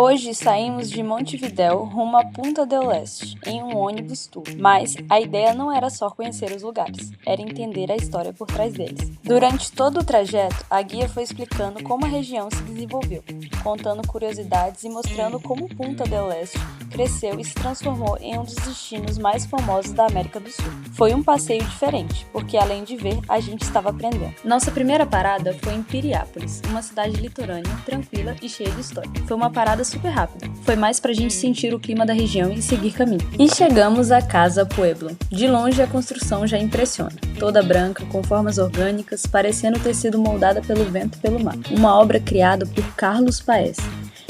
Hoje saímos de Montevidéu rumo a Punta del Este, em um ônibus tour. Mas a ideia não era só conhecer os lugares, era entender a história por trás deles. Durante todo o trajeto, a guia foi explicando como a região se desenvolveu, contando curiosidades e mostrando como Punta del Este cresceu e se transformou em um dos destinos mais famosos da América do Sul. Foi um passeio diferente, porque além de ver, a gente estava aprendendo. Nossa primeira parada foi em Piriápolis, uma cidade litorânea, tranquila e cheia de história. Foi uma parada super rápida. Foi mais pra gente sentir o clima da região e seguir caminho. E chegamos à Casa Pueblo. De longe a construção já impressiona. Toda branca, com formas orgânicas, parecendo ter sido moldada pelo vento e pelo mar. Uma obra criada por Carlos Paes,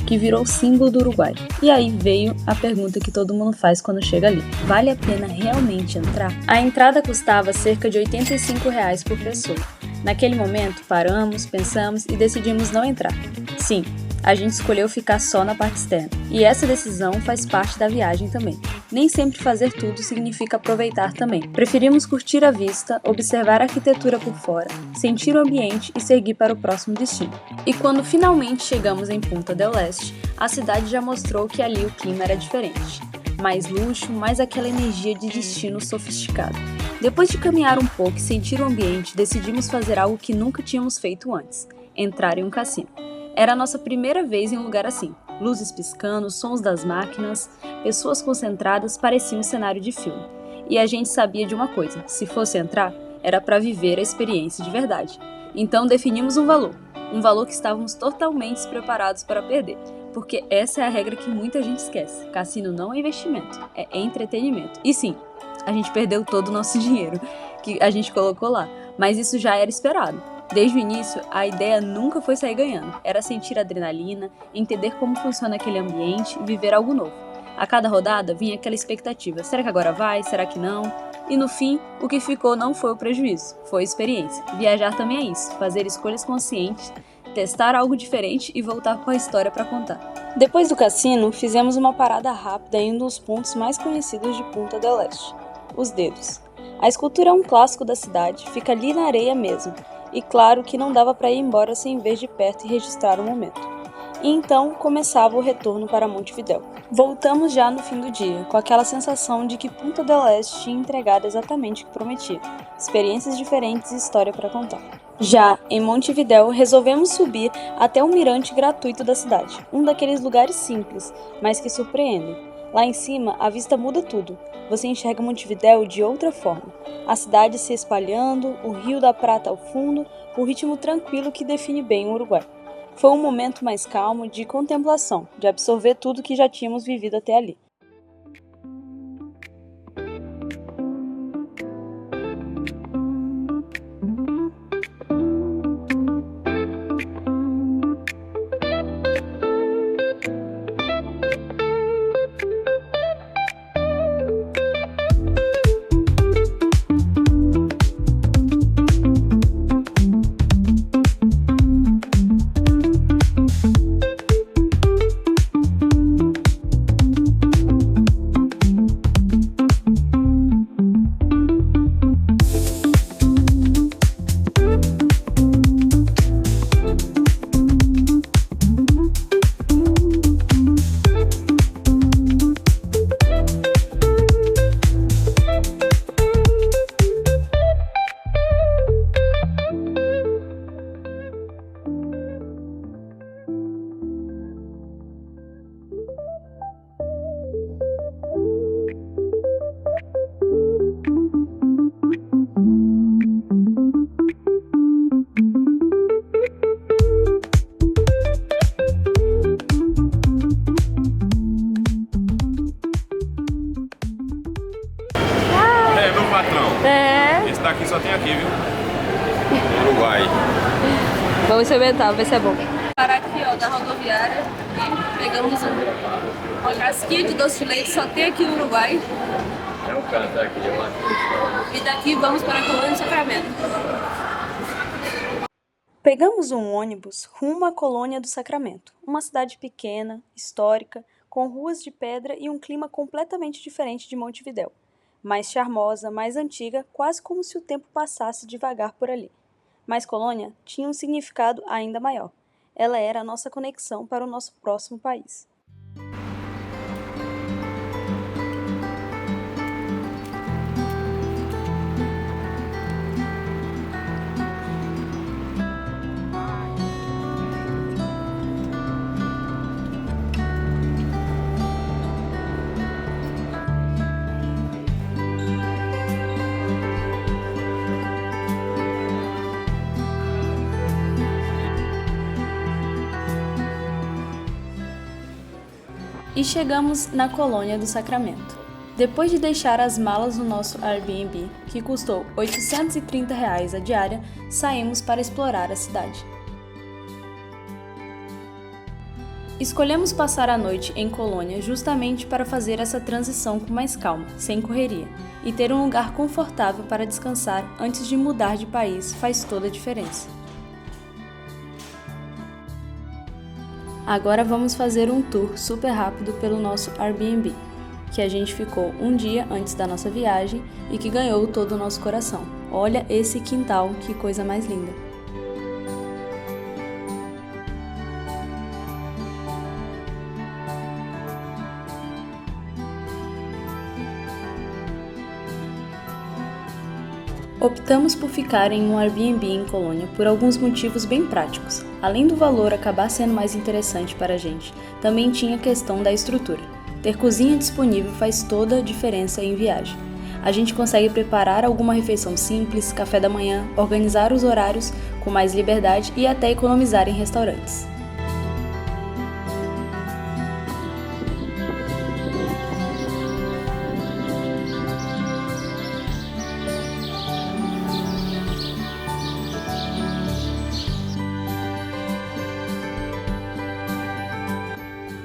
que virou símbolo do Uruguai. E aí veio a pergunta que todo mundo faz quando chega ali. Vale a pena realmente entrar? A entrada custava cerca de R$ 85 por pessoa. Naquele momento, paramos, pensamos e decidimos não entrar. Sim, a gente escolheu ficar só na parte externa. E essa decisão faz parte da viagem também. Nem sempre fazer tudo significa aproveitar também. Preferimos curtir a vista, observar a arquitetura por fora, sentir o ambiente e seguir para o próximo destino. E quando finalmente chegamos em Punta del Este, a cidade já mostrou que ali o clima era diferente. Mais luxo, mais aquela energia de destino sofisticado. Depois de caminhar um pouco e sentir o ambiente, decidimos fazer algo que nunca tínhamos feito antes: entrar em um cassino. Era a nossa primeira vez em um lugar assim. Luzes piscando, sons das máquinas, pessoas concentradas, parecia um cenário de filme. E a gente sabia de uma coisa: se fosse entrar, era para viver a experiência de verdade. Então definimos um valor que estávamos totalmente preparados para perder. Porque essa é a regra que muita gente esquece: cassino não é investimento, é entretenimento. E sim, a gente perdeu todo o nosso dinheiro que a gente colocou lá, mas isso já era esperado. Desde o início, a ideia nunca foi sair ganhando, era sentir adrenalina, entender como funciona aquele ambiente e viver algo novo. A cada rodada vinha aquela expectativa: será que agora vai? Será que não? E no fim, o que ficou não foi o prejuízo, foi a experiência. Viajar também é isso: fazer escolhas conscientes, testar algo diferente e voltar com a história para contar. Depois do cassino, fizemos uma parada rápida em um dos pontos mais conhecidos de Punta del Este: os Dedos. A escultura é um clássico da cidade, fica ali na areia mesmo. E claro que não dava para ir embora sem ver de perto e registrar o momento. E então começava o retorno para Montevidéu. Voltamos já no fim do dia, com aquela sensação de que Punta del Este tinha entregado exatamente o que prometia: experiências diferentes e história para contar. Já em Montevidéu, resolvemos subir até o mirante gratuito da cidade, um daqueles lugares simples, mas que surpreendem. Lá em cima, a vista muda tudo. Você enxerga Montevidéu de outra forma. A cidade se espalhando, o Rio da Prata ao fundo, o ritmo tranquilo que define bem o Uruguai. Foi um momento mais calmo, de contemplação, de absorver tudo que já tínhamos vivido até ali. Meu patrão. Esse daqui só tem aqui, viu? No Uruguai. Vamos experimentar, vai ser bom. Parar aqui, ó, na rodoviária e pegamos uma casquinha de doce de leite, só tem aqui no Uruguai. É um canto aqui, eu acho. E daqui vamos para a Colônia do Sacramento. Pegamos um ônibus rumo à Colônia do Sacramento, uma cidade pequena, histórica, com ruas de pedra e um clima completamente diferente de Montevidéu. Mais charmosa, mais antiga, quase como se o tempo passasse devagar por ali. Mas Colônia tinha um significado ainda maior. Ela era a nossa conexão para o nosso próximo país. E chegamos na colônia do Sacramento. Depois de deixar as malas no nosso Airbnb, que custou R$ 830 a diária, saímos para explorar a cidade. Escolhemos passar a noite em Colônia justamente para fazer essa transição com mais calma, sem correria, e ter um lugar confortável para descansar antes de mudar de país faz toda a diferença. Agora vamos fazer um tour super rápido pelo nosso Airbnb, que a gente ficou um dia antes da nossa viagem e que ganhou todo o nosso coração. Olha esse quintal, que coisa mais linda! Optamos por ficar em um Airbnb em Colônia por alguns motivos bem práticos. Além do valor acabar sendo mais interessante para a gente, também tinha a questão da estrutura. Ter cozinha disponível faz toda a diferença em viagem. A gente consegue preparar alguma refeição simples, café da manhã, organizar os horários com mais liberdade e até economizar em restaurantes.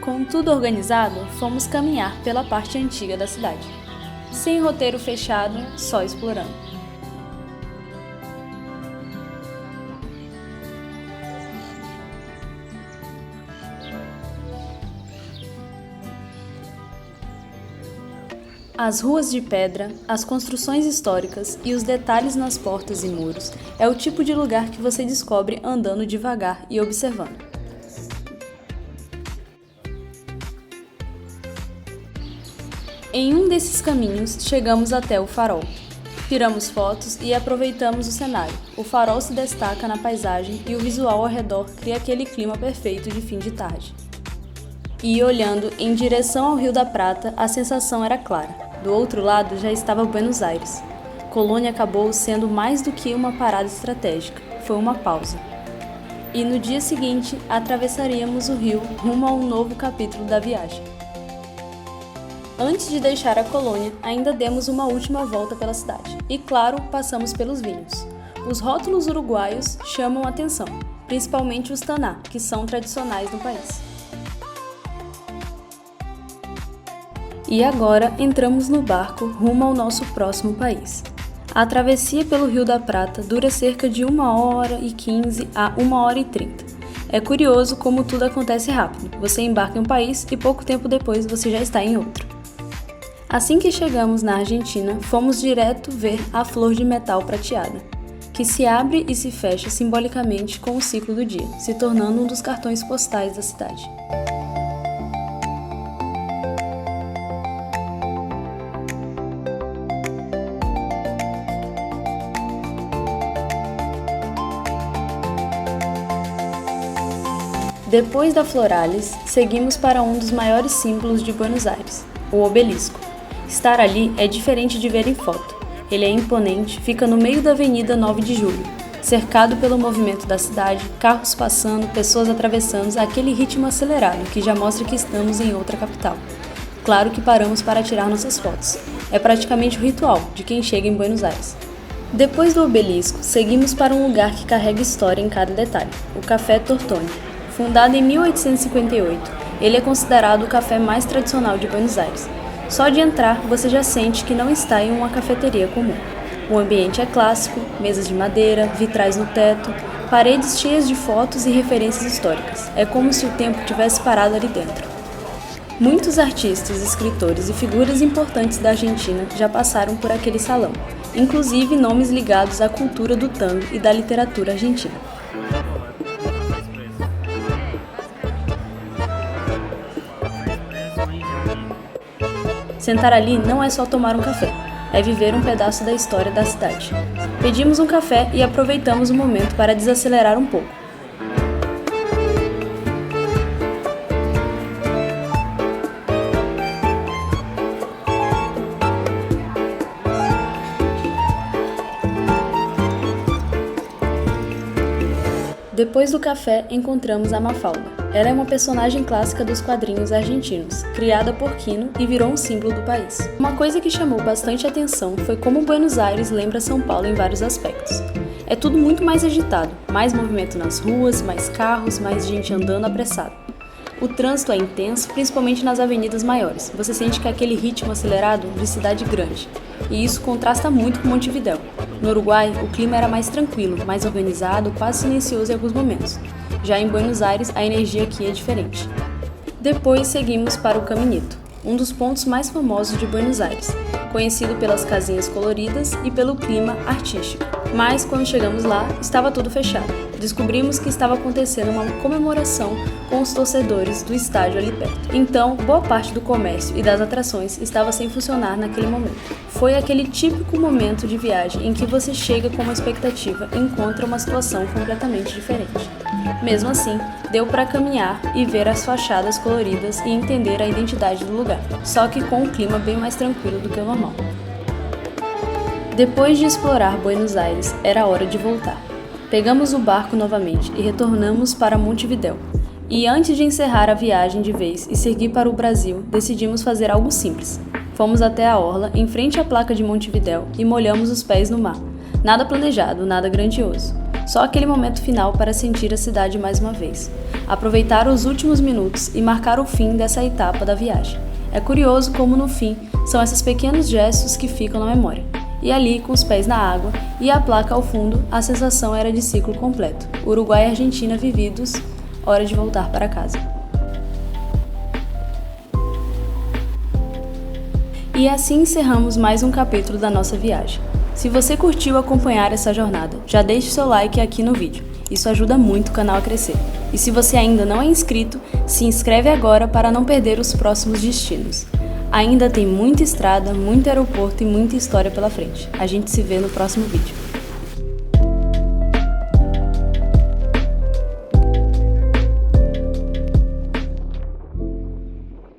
Com tudo organizado, fomos caminhar pela parte antiga da cidade. Sem roteiro fechado, só explorando. As ruas de pedra, as construções históricas e os detalhes nas portas e muros é o tipo de lugar que você descobre andando devagar e observando. Em um desses caminhos, chegamos até o farol. Tiramos fotos e aproveitamos o cenário. O farol se destaca na paisagem e o visual ao redor cria aquele clima perfeito de fim de tarde. E olhando em direção ao Rio da Prata, a sensação era clara. Do outro lado já estava Buenos Aires. Colônia acabou sendo mais do que uma parada estratégica, foi uma pausa. E no dia seguinte, atravessaríamos o rio rumo a um novo capítulo da viagem. Antes de deixar a colônia, ainda demos uma última volta pela cidade. E claro, passamos pelos vinhos. Os rótulos uruguaios chamam a atenção, principalmente os taná, que são tradicionais no país. E agora entramos no barco rumo ao nosso próximo país. A travessia pelo Rio da Prata dura cerca de 1h15 a 1h30. É curioso como tudo acontece rápido. Você embarca em um país e pouco tempo depois você já está em outro. Assim que chegamos na Argentina, fomos direto ver a flor de metal prateada, que se abre e se fecha simbolicamente com o ciclo do dia, se tornando um dos cartões postais da cidade. Depois da Florales, seguimos para um dos maiores símbolos de Buenos Aires, o Obelisco. Estar ali é diferente de ver em foto. Ele é imponente, fica no meio da Avenida 9 de Julho, cercado pelo movimento da cidade, carros passando, pessoas atravessando, aquele ritmo acelerado que já mostra que estamos em outra capital. Claro que paramos para tirar nossas fotos. É praticamente o ritual de quem chega em Buenos Aires. Depois do Obelisco, seguimos para um lugar que carrega história em cada detalhe, o Café Tortoni. Fundado em 1858, ele é considerado o café mais tradicional de Buenos Aires. Só de entrar, você já sente que não está em uma cafeteria comum. O ambiente é clássico, mesas de madeira, vitrais no teto, paredes cheias de fotos e referências históricas. É como se o tempo tivesse parado ali dentro. Muitos artistas, escritores e figuras importantes da Argentina já passaram por aquele salão, inclusive nomes ligados à cultura do tango e da literatura argentina. Sentar ali não é só tomar um café, é viver um pedaço da história da cidade. Pedimos um café e aproveitamos o momento para desacelerar um pouco. Depois do café, encontramos a Mafalda. Ela é uma personagem clássica dos quadrinhos argentinos, criada por Quino e virou um símbolo do país. Uma coisa que chamou bastante atenção foi como Buenos Aires lembra São Paulo em vários aspectos. É tudo muito mais agitado, mais movimento nas ruas, mais carros, mais gente andando apressado. O trânsito é intenso, principalmente nas avenidas maiores. Você sente que é aquele ritmo acelerado de cidade grande. E isso contrasta muito com Montevidéu. No Uruguai, o clima era mais tranquilo, mais organizado, quase silencioso em alguns momentos. Já em Buenos Aires, a energia aqui é diferente. Depois seguimos para o Caminito, um dos pontos mais famosos de Buenos Aires, conhecido pelas casinhas coloridas e pelo clima artístico. Mas quando chegamos lá, estava tudo fechado. Descobrimos que estava acontecendo uma comemoração com os torcedores do estádio ali perto. Então, boa parte do comércio e das atrações estava sem funcionar naquele momento. Foi aquele típico momento de viagem em que você chega com uma expectativa e encontra uma situação completamente diferente. Mesmo assim, deu para caminhar e ver as fachadas coloridas e entender a identidade do lugar, só que com um clima bem mais tranquilo do que o normal. Depois de explorar Buenos Aires, era hora de voltar. Pegamos o barco novamente e retornamos para Montevidéu. E antes de encerrar a viagem de vez e seguir para o Brasil, decidimos fazer algo simples. Fomos até a orla, em frente à placa de Montevidéu, e molhamos os pés no mar. Nada planejado, nada grandioso. Só aquele momento final para sentir a cidade mais uma vez. Aproveitar os últimos minutos e marcar o fim dessa etapa da viagem. É curioso como no fim são esses pequenos gestos que ficam na memória. E ali, com os pés na água e a placa ao fundo, a sensação era de ciclo completo. Uruguai e Argentina vividos, hora de voltar para casa. E assim encerramos mais um capítulo da nossa viagem. Se você curtiu acompanhar essa jornada, já deixe seu like aqui no vídeo. Isso ajuda muito o canal a crescer. E se você ainda não é inscrito, se inscreve agora para não perder os próximos destinos. Ainda tem muita estrada, muito aeroporto e muita história pela frente. A gente se vê no próximo vídeo.